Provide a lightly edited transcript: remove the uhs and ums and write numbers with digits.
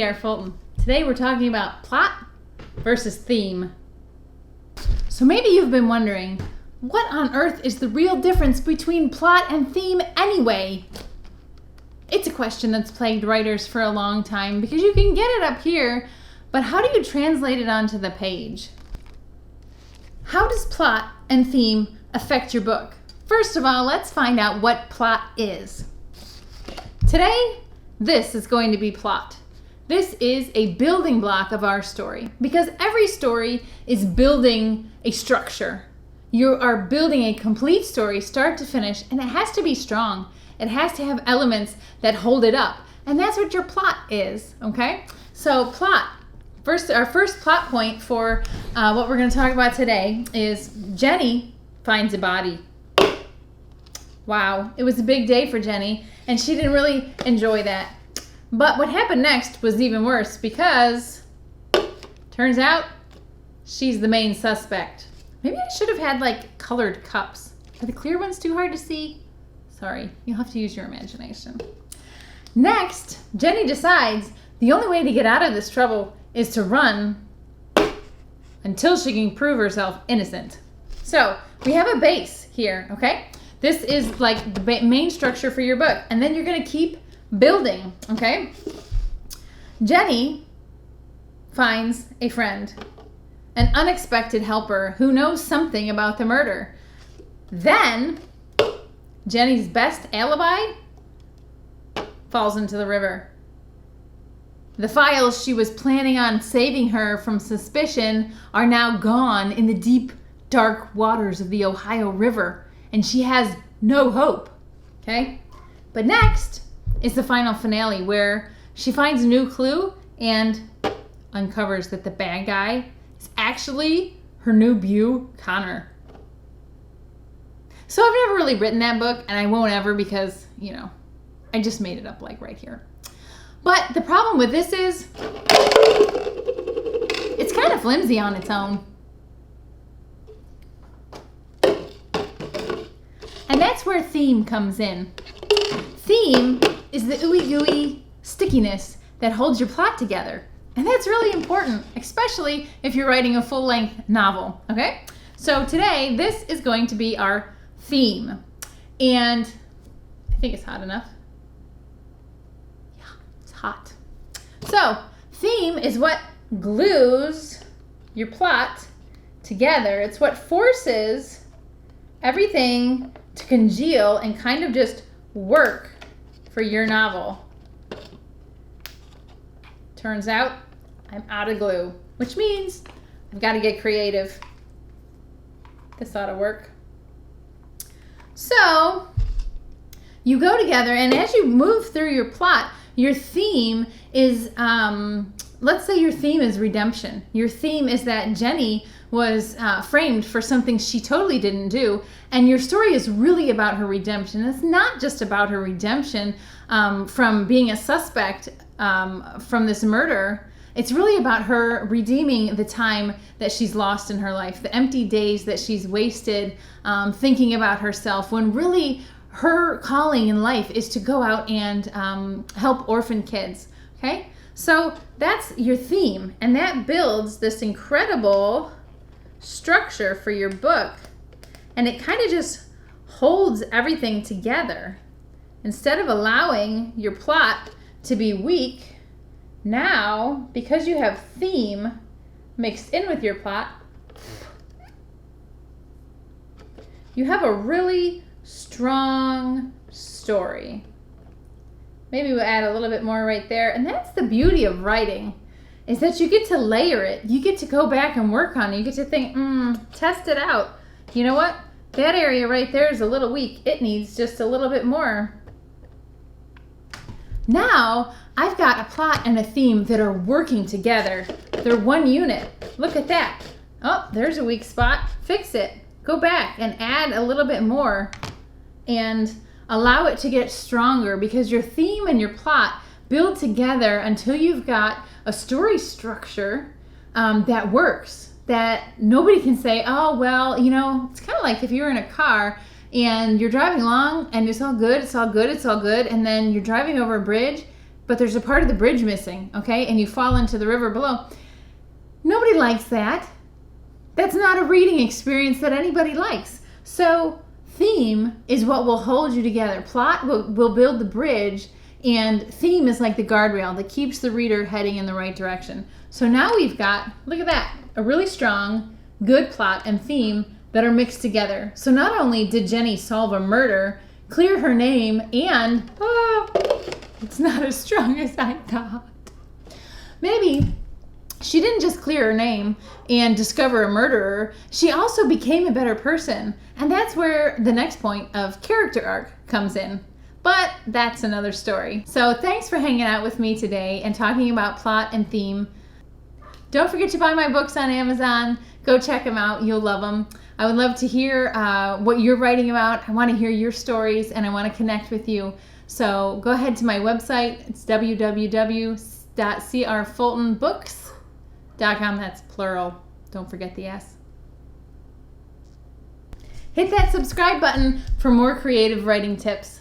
R. Fulton. Today we're talking about plot versus theme. So maybe you've been wondering, what on earth is the real difference between plot and theme anyway? It's a question that's plagued writers for a long time because you can get it up here, but how do you translate it onto the page? How does plot and theme affect your book? First of all, let's find out what plot is. Today, this is going to be plot. This is a building block of our story because every story is building a structure. You are building a complete story, start to finish, and it has to be strong. It has to have elements that hold it up. And that's what your plot is, okay? So plot. Our first plot point for what we're going to talk about today is Jenny finds a body. Wow, it was a big day for Jenny, and she didn't really enjoy that. But what happened next was even worse because turns out she's the main suspect. Maybe I should have had like colored cups. Are the clear ones too hard to see? Sorry, you'll have to use your imagination. Next, Jenny decides the only way to get out of this trouble is to run until she can prove herself innocent. So we have a base here, okay? This is like the main structure for your book, and then you're gonna keep building, okay? Jenny finds a friend, an unexpected helper who knows something about the murder. Then Jenny's best alibi falls into the river. The files she was planning on saving her from suspicion are now gone in the deep, dark waters of the Ohio River, and she has no hope, okay? But next is the final finale where she finds a new clue and uncovers that the bad guy is actually her new beau, Connor. So I've never really written that book, and I won't ever because, you know, I just made it up like right here. But the problem with this is it's kind of flimsy on its own. And that's where theme comes in. Theme is the ooey gooey stickiness that holds your plot together. And that's really important, especially if you're writing a full-length novel, okay? So today, this is going to be our theme. And I think it's hot enough. Yeah, it's hot. So, theme is what glues your plot together. It's what forces everything to congeal and kind of just work for your novel. Turns out I'm out of glue, which means I've got to get creative. This ought to work. So you go together, and as you move through your plot, your theme is, let's say your theme is redemption. Your theme is that Jenny was framed for something she totally didn't do, and your story is really about her redemption. It's not just about her redemption from being a suspect from this murder. It's really about her redeeming the time that she's lost in her life, the empty days that she's wasted thinking about herself, when really her calling in life is to go out and help orphan kids, okay? So that's your theme, and that builds this incredible structure for your book, and it kind of just holds everything together. Instead of allowing your plot to be weak, now, because you have theme mixed in with your plot, you have a really strong story. Maybe we'll add a little bit more right there. And that's the beauty of writing, is that you get to layer it. You get to go back and work on it. You get to think, test it out. You know what? That area right there is a little weak. It needs just a little bit more. Now, I've got a plot and a theme that are working together. They're one unit. Look at that. Oh, there's a weak spot. Fix it. Go back and add a little bit more and allow it to get stronger, because your theme and your plot build together until you've got a story structure that works, that nobody can say, oh, well, you know, it's kind of like if you're in a car and you're driving along and it's all good, it's all good, it's all good, and then you're driving over a bridge, but there's a part of the bridge missing, okay? And you fall into the river below. Nobody likes that. That's not a reading experience that anybody likes. So theme is what will hold you together. Plot will build the bridge, and theme is like the guardrail that keeps the reader heading in the right direction. So now we've got, look at that, a really strong, good plot and theme that are mixed together. So not only did Jenny solve a murder, clear her name, and it's not as strong as I thought. Maybe she didn't just clear her name and discover a murderer, she also became a better person. And that's where the next point of character arc comes in. But that's another story. So thanks for hanging out with me today and talking about plot and theme. Don't forget to buy my books on Amazon. Go check them out. You'll love them. I would love to hear what you're writing about. I want to hear your stories, and I want to connect with you. So go ahead to my website. It's www.crfultonbooks.com. That's plural. Don't forget the S. Hit that subscribe button for more creative writing tips.